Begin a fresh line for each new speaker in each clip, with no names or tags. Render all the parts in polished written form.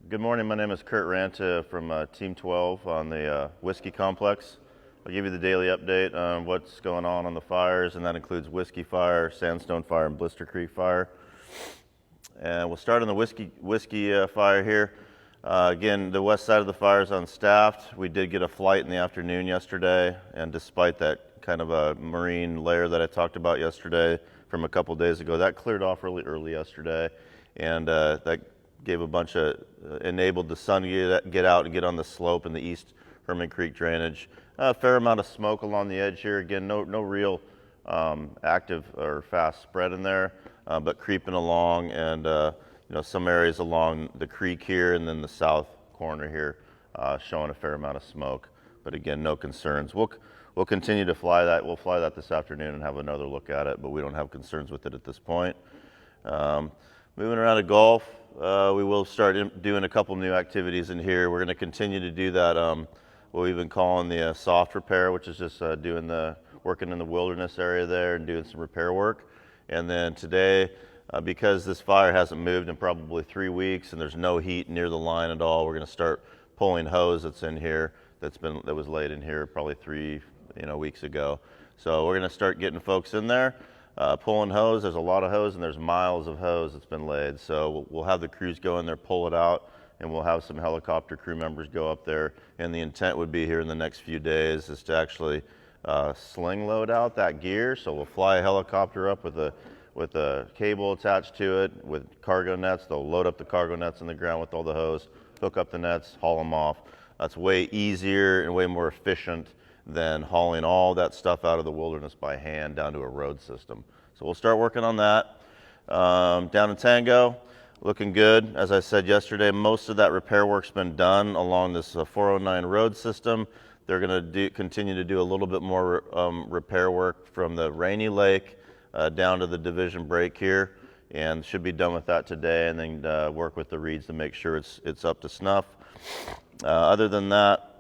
Good morning, my name is Kurt Ranta from Team 12 on the Whisky Complex. I'll give you the daily update on what's going on the fires, and that includes Whisky Fire, Sandstone Fire, and Blister Creek Fire. And we'll start on the Whisky fire here. Again, the west side of the fire is unstaffed. We did get a flight in the afternoon yesterday, and despite that kind of a marine layer that I talked about yesterday from a couple days ago, that cleared off really early yesterday, and that gave a bunch of, enabled the sun to get out and get on the slope in the East Herman Creek drainage. A fair amount of smoke along the edge here. Again, no real active or fast spread in there, but creeping along, and some areas along the creek here and then the south corner here showing a fair amount of smoke. But again, no concerns. We'll continue to fly that. We'll fly that this afternoon and have another look at it, but we don't have concerns with it at this point. Moving around to golf, we will start doing a couple new activities in here. We're going to continue to do that, what we've been calling the soft repair, which is just working in the wilderness area there and doing some repair work. And then today, because this fire hasn't moved in probably 3 weeks and there's no heat near the line at all, we're going to start pulling hose that's in here that was laid in here probably 3 weeks ago. So we're going to start getting folks in there. Pulling hose, there's a lot of hose and there's miles of hose that's been laid. So we'll have the crews go in there, pull it out, and we'll have some helicopter crew members go up there. And the intent would be here in the next few days is to actually sling load out that gear. So we'll fly a helicopter up with a cable attached to it with cargo nets. They'll load up the cargo nets in the ground with all the hose, hook up the nets, haul them off. That's way easier and way more efficient than hauling all that stuff out of the wilderness by hand down to a road system. So we'll start working on that. Down in Tango, looking good. As I said yesterday, most of that repair work's been done along this 409 road system. They're going to continue to do a little bit more repair work from the Rainy Lake down to the division break here, and should be done with that today, and then work with the reeds to make sure it's up to snuff. Other than that,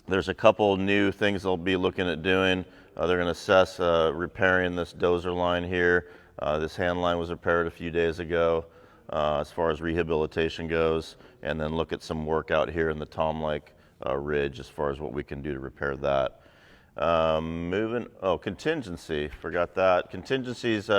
there's a couple new things they'll be looking at doing. They're going to assess repairing this dozer line here. This hand line was repaired a few days ago as far as rehabilitation goes, and then look at some work out here in the Tom Lake ridge as far as what we can do to repair that. Contingency, forgot that. Contingencies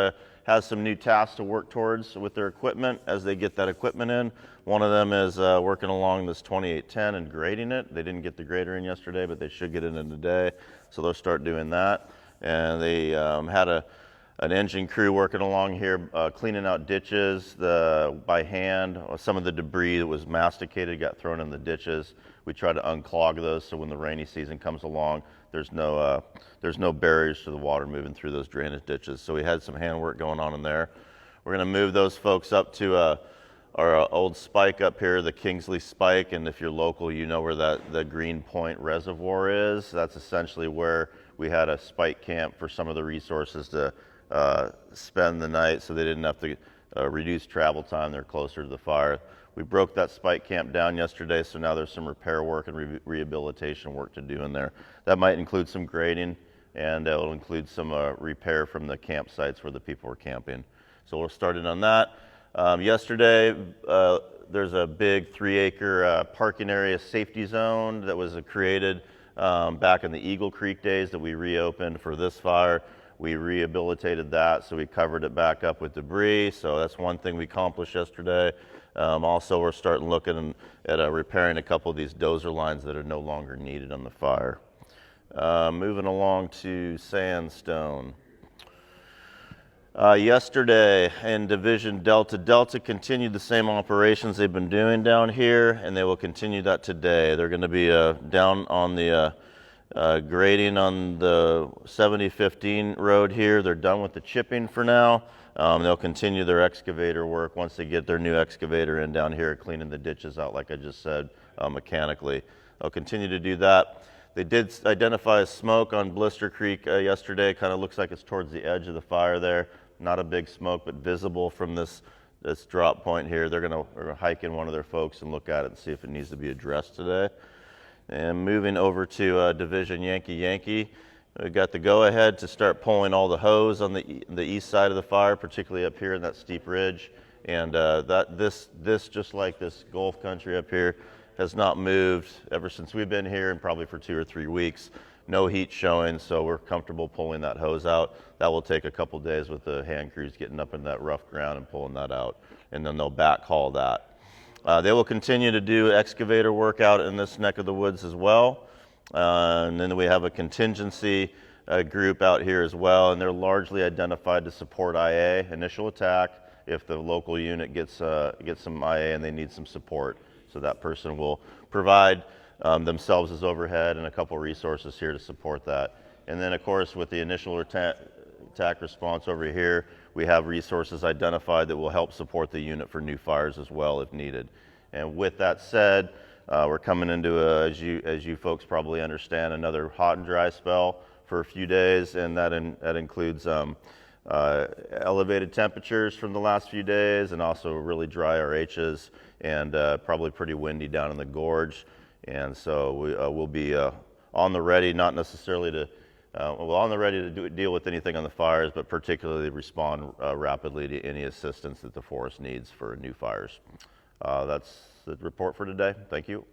has some new tasks to work towards with their equipment as they get that equipment in. One of them is working along this 2810 and grading it. They didn't get the grader in yesterday, but they should get it in today. So they'll start doing that. And they had an engine crew working along here, cleaning out ditches by hand. Some of the debris that was masticated got thrown in the ditches. We try to unclog those so when the rainy season comes along, there's no barriers to the water moving through those drainage ditches. So we had some handwork going on in there. We're going to move those folks up to our old spike up here, the Kingsley Spike, and if you're local, you know where the Green Point Reservoir is. That's essentially where we had a spike camp for some of the resources to spend the night, so they didn't have to reduce travel time. They're closer to the fire. We broke that spike camp down yesterday, so now there's some repair work and rehabilitation work to do in there. That might include some grading, and it'll include some repair from the campsites where the people were camping. So we're starting on that. Yesterday, there's a big 3-acre parking area safety zone that was created back in the Eagle Creek days that we reopened for this fire. We rehabilitated that, so we covered it back up with debris. So that's one thing we accomplished yesterday. Also, we're starting looking at repairing a couple of these dozer lines that are no longer needed on the fire. Moving along to Sandstone. Yesterday in Division Delta continued the same operations they've been doing down here, and they will continue that today. They're going to be down on the grading on the 7015 road here. They're done with the chipping for now. They'll continue their excavator work once they get their new excavator in down here, cleaning the ditches out, like I just said, mechanically. They'll continue to do that. They did identify smoke on Blister Creek yesterday. Kind of looks like it's towards the edge of the fire there. Not a big smoke, but visible from this drop point here. They're going to hike in one of their folks and look at it and see if it needs to be addressed today. And moving over to Division Yankee. We got the go-ahead to start pulling all the hose on the east side of the fire, particularly up here in that steep ridge. And this just like this Gulf country up here has not moved ever since we've been here, and probably for 2 or 3 weeks. No heat showing, so we're comfortable pulling that hose out. That will take a couple days with the hand crews getting up in that rough ground and pulling that out, and then they'll backhaul that. They will continue to do excavator work out in this neck of the woods as well. And then we have a contingency group out here as well, and they're largely identified to support IA, initial attack, if the local unit gets some IA and they need some support. So that person will provide themselves as overhead and a couple resources here to support that. And then of course with the initial attack response over here, we have resources identified that will help support the unit for new fires as well if needed. And with that said, we're coming into, as you folks probably understand, another hot and dry spell for a few days, and that includes elevated temperatures from the last few days, and also really dry RHs, and probably pretty windy down in the gorge. And so we'll be on the ready, not necessarily to on the ready to deal with anything on the fires, but particularly respond rapidly to any assistance that the forest needs for new fires. That's the report for today. Thank you.